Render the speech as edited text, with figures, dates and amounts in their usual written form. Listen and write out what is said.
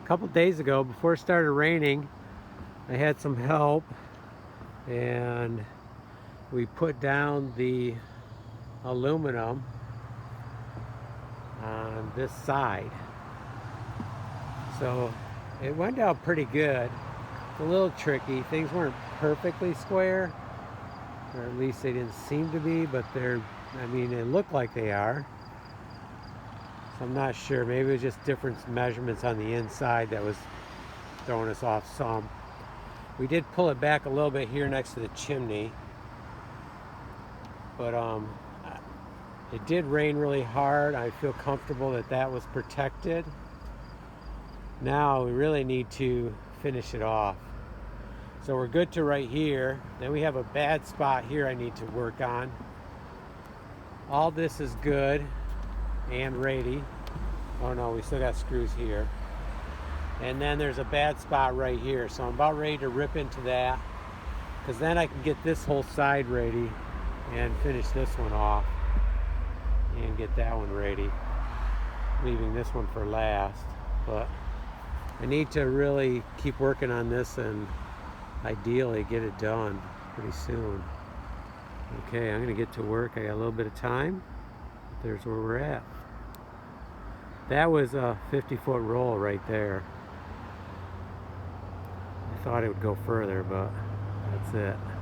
A couple days ago, before it started raining, I had some help and we put down the aluminum on this side. So it went down pretty good. It's a little tricky. Things weren't perfectly square, or at least they didn't seem to be, but I mean, it looked like they are. So I'm not sure. Maybe it was just different measurements on the inside that was throwing us off some. We did pull it back a little bit here next to the chimney, but it did rain really hard. I feel comfortable that that was protected. Now we really need to finish it off. So we're good to right here. Then we have a bad spot here I need to work on. All this is good and ready. Oh no, we still got screws here. And then there's a bad spot right here. So I'm about ready to rip into that, because then I can get this whole side ready and finish this one off and get that one ready, leaving this one for last. But I need to really keep working on this and ideally get it done pretty soon. Okay, I'm gonna get to work. I got a little bit of time. There's where we're at. That was a 50-foot roll right there. I thought it would go further, but that's it.